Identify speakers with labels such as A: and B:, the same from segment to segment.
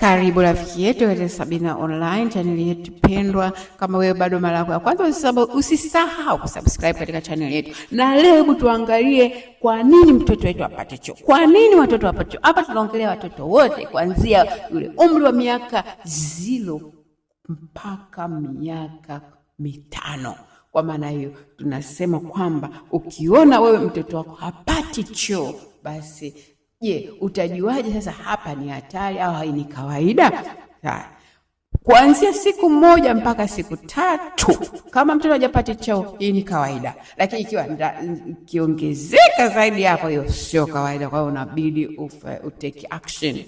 A: Karibu rafiki yetu katika Sabina Online, channel yetu pendwa. Kama wewe bado mara yako ya kwanza, usisahau kusubscribe katika channel yetu. Na leo hebu tuangalie kwa nini mtoto wetu apate choo. Kwa nini watoto wapate choo? Hapa tunaongelea watoto wote kuanzia yule umri wa miaka 0 mpaka miaka 5. Kwa maana hiyo tunasema kwamba ukiona wewe mtoto wako hapati choo, basi utajuaje sasa hapa ni hatari au ni kawaida? Kuanzia siku 1 mpaka siku 3 kama mtoto hajapata choo, hii ni kawaida. Lakini ikiwa kiongezeka zaidi hapo, hiyo sio kawaida. Kwa hiyo unabidi utake action.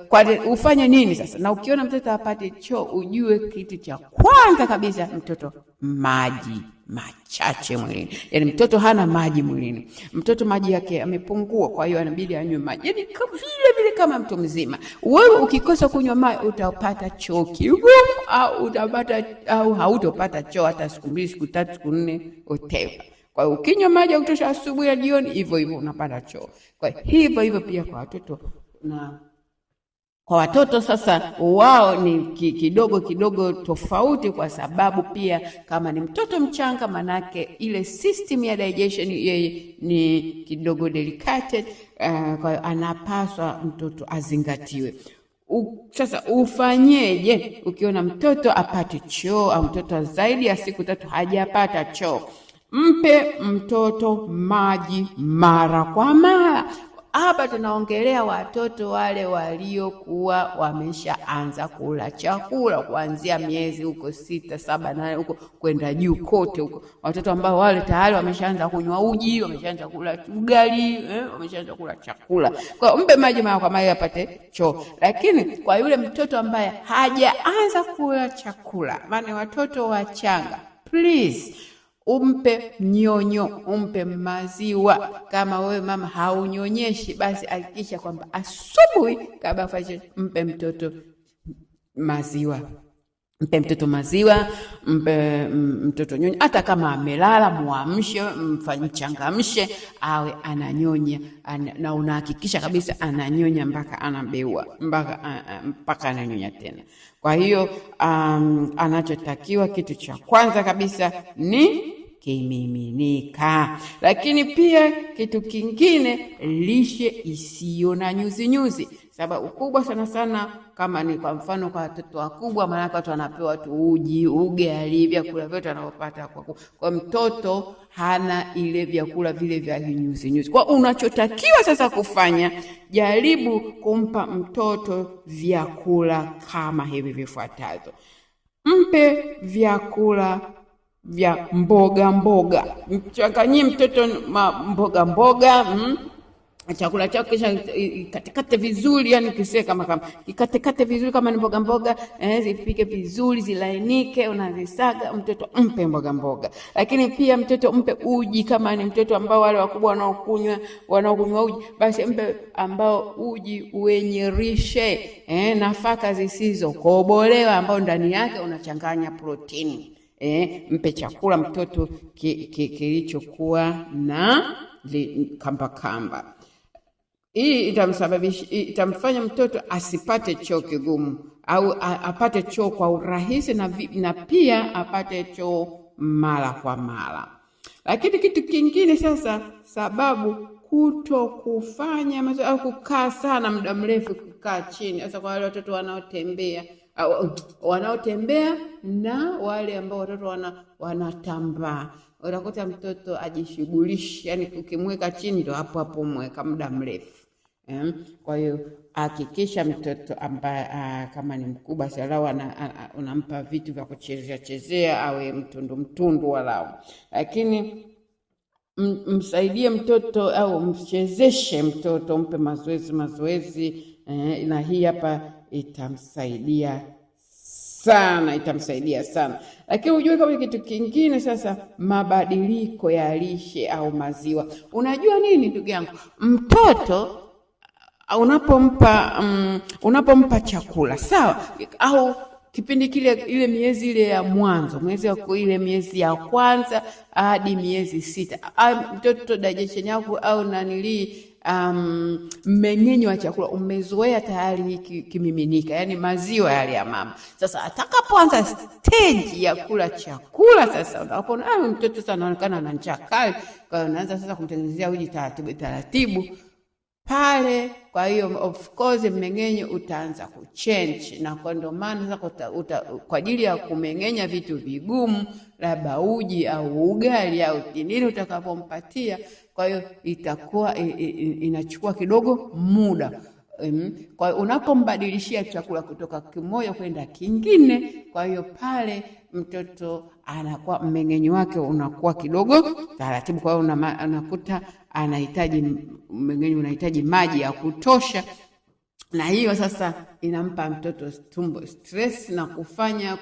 A: Kwa hiyo ufanye nini sasa? Na ukiona mtoto hapati choo, ujue kitu cha kwanza kabisa, mtoto maji machache mwilini. Yaani mtoto hana maji mwilini. Mtoto maji yake yamepungua, kwa hiyo anabidi anywe maji. Yaani vile kama mtu mzima. Wewe ukikosa kunywa maji utapata choo kigumu au hautopata choo hata siku 2, siku 3, siku 4 whatever. Kwa hiyo ukinywa maji ya kutosha asubuhi na jioni, hivyo unapata choo. Kwa hivyo pia kwa watoto. Na kwa watoto sasa wao ni kidogo tofauti, kwa sababu pia kama ni mtoto mchanga, manake ile system ya digestion yeye ni kidogo delicate. Kwa hiyo anapaswa mtoto azingatiwe. Sasa ufanyeje ukiona mtoto apate choo au mtoto zaidi ya siku 3 hajapata choo? Mpe mtoto maji mara kwa mara. Hapa tunaongelea watoto wale waliokuwa wameshaanza kula chakula kuanzia miezi huko 6, 7, 8 huko kwenda juu kote huko. Watoto ambao wale tayari wameshaanza kunywa uji, wameshaanza kula ugali, wameshaanza kula chakula. Kwa mpe maji mara kwa mara apate choo. Lakini kwa yule mtoto ambaye hajaanza kula chakula, maana watoto wachanga, please umpe mnyonyo, umpe maziwa. Kama wewe mama haunyonyeshi, basi hakikisha kwamba asubuhi kabla ufanye, mpe mtoto maziwa. Mpe mtoto maziwa, mpe mtoto nyonyo. Hata kama amelala, muamshe, mchangamshe awe ananyonya, na unahakikisha kabisa ananyonya mpaka anabeua, mpaka ananyonya tena. Kwa hiyo anachotakiwa kitu cha kwanza kabisa ni kimiminika. Lakini pia kitu kingine, lishe isiyo na nyuzi. Sababu kubwa sana kama ni kwa mfano kwa watoto wakubwa, maana watu wanapewa tu uji, ugali, vyakula vyote wanapata kwa mtoto hana ile vyakula vile vya nyuzi. Kwa unachotakiwa sasa kufanya, jaribu kumpa mtoto vyakula kama hivi vifuatazo. Mpe vyakula vya mboga. Mchanganyie mtoto mboga. Chakula chako kisha katikate vizuri, yani kise kama katikate vizuri kama ni mboga, zipike vizuri zilainike, unazisaga. Mtoto mpe mboga. Lakini pia mtoto mpe uji. Kama ni mtoto ambao wale wakubwa wanaokunywa uji, basi mpe ambao uji wenye lishe, nafaka zisizo kobolewa, ambao ndani yake unachanganya protini. Mpe chakula mtoto kilichokuwa na kamba. Hii itamfanya mtoto asipate choo kigumu, au apate choo kwa urahisi, na pia apate choo mara kwa mara. Lakini kitu kingine sasa, sababu kutokufanya mazoezi au kukaa sana muda mrefu, kukaa chini. Sasa kwa wale watoto wanaotembea na wale ambao watoto wanatambaa, utakuta mtoto ajishughulisha, yani ukimweka chini ndo hapo mweka muda mrefu. Kwa hiyo hakikisha mtoto ambaye kama ni mkubwa salau unampa vitu vya kuchezea awe mtundu walau. Lakini msaidie mtoto au mchezeshe mtoto, mpe mazoezi, na hii hapa itamsaidia sana. Lakini ujue kama kitu kingine sasa, mabadiliko ya lishe au maziwa. Unajua nini ndugu yangu? Mtoto unapompa chakula, sawa, au kipindi kile ile miezi ile ya mwanzo, miezi ya kwanza hadi miezi 6, mtoto digestion yako au mmeng'enyo wa chakula umezoea tayari kimiminika, yani maziwa yale ya mama. Sasa atakapoanza stage ya kula chakula, sasa unapoona mtoto sasa anaonekana ana njaa kali, kwa hiyo unaanza sasa kumtengenezea uji taratibu pale. Kwa hiyo of course mmeng'enyo utaanza kuchange, na kwa ndo maana sasa kwa ajili ya kumeng'enya vitu vigumu, labda uji au ugali au nini utakapompatia, kwa hiyo itakuwa inachukua kidogo muda. Kwa hiyo unapombadilishia chakula kutoka kimoja kwenda kingine, kwa hiyo pale mtoto anakuwa mmeng'enyo wake unakuwa kidogo taratibu. Kwa hiyo unakuta anahitaji mmeng'enyo, unahitaji maji ya kutosha, na hiyo sasa inampa mtoto tumbo stress na kufanya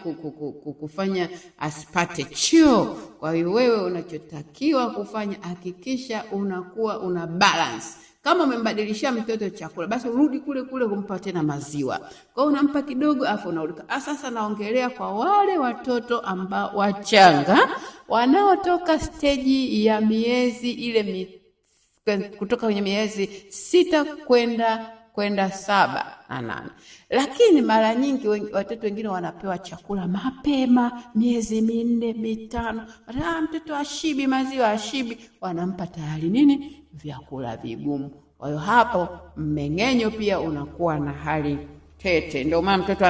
A: asipate choo. Kwa hiyo wewe unachotakiwa kufanya, hakikisha unakuwa una balance. Kama umembadilishia mtoto chakula, basi urudi kule kumpa tena maziwa. Kwa hiyo unampa kidogo afu unarudi. Sasa naongelea kwa wale watoto ambao wachanga wanaotoka stage ya miezi ile kutoka kwenye miezi 6 kwenda 7 na 8. Lakini mara nyingi watoto wengine wanapewa chakula mapema, miezi 4, 5. Mtoto ashibi maziwa, ashibi, wanampa tayari nini? Vyakula vigumu. Kwa hiyo hapo mmeng'enyo pia unakuwa na hali tete. Ndio maana mtoto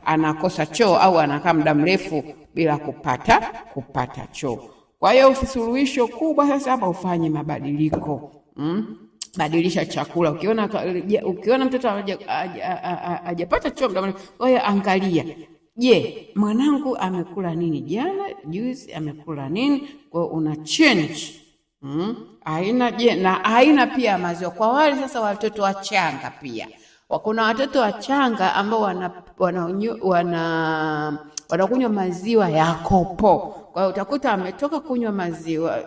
A: anakosa choo au anakaa muda mrefu bila kupata choo. Kwa hiyo suluhisho kubwa sasa hapa, ufanye mabadiliko. Badilisha chakula. Ukiona mtoto hajapata choo muda mrefu, wewe angalia, je, mwanangu amekula nini jana, juzi amekula nini? Kwa hiyo una change aina pia maziwa. Kwa wale sasa watoto wachanga pia, kuna watoto wachanga ambao wanakunywa maziwa ya kopo. Kwa hiyo utakuta ametoka kunywa maziwa,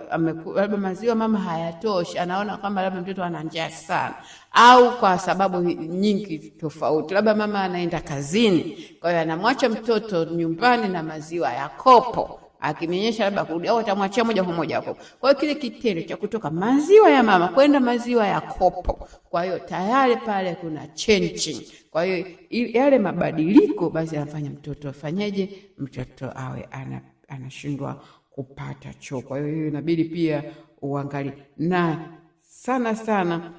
A: labda maziwa mama hayatoshi, anaona kama labda mtoto ana njaa sana, au kwa sababu nyingi tofauti, labda mama anaenda kazini, kwa hiyo anamwacha mtoto nyumbani na maziwa ya kopo, akimenyesha labda kurudi, au atamwachia moja kwa moja hapo. Kwa hiyo kile kitendo cha kutoka maziwa ya mama kwenda maziwa ya kopo, kwa hiyo tayari pale kuna changing. Kwa hiyo yale mabadiliko basi anafanya mtoto afanyeje? Mtoto awe anashindwa kupata choo. Kwa hiyo inabidi pia uangalie, na sana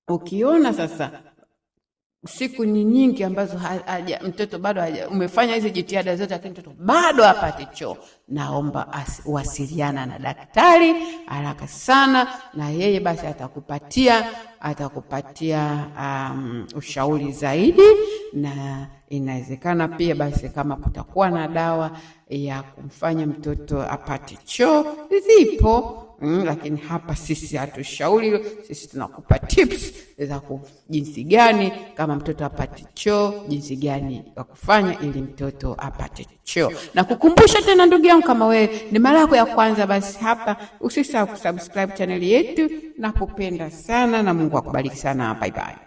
A: ukiona sasa siku nyingi ambazo mtoto bado umefanya hizo jitihada zote, lakini mtoto bado hapati choo, naomba wasiliana na daktari haraka sana, na yeye basi atakupatia ushauri zaidi. Na inawezekana pia basi kama kutakuwa na dawa ya kumfanya mtoto apate choo, zipo. Lakini hapa sisi hatushauri, sisi tunakupa tips za jinsi gani kama mtoto apate choo, jinsi gani ya kufanya ili mtoto apate choo. Na kukumbusha tena ndugu yangu, kama wewe ni mara yako ya kwanza, basi hapa usisahau kusubscribe channel yetu. Nakupenda sana na Mungu akubariki sana. Bye bye.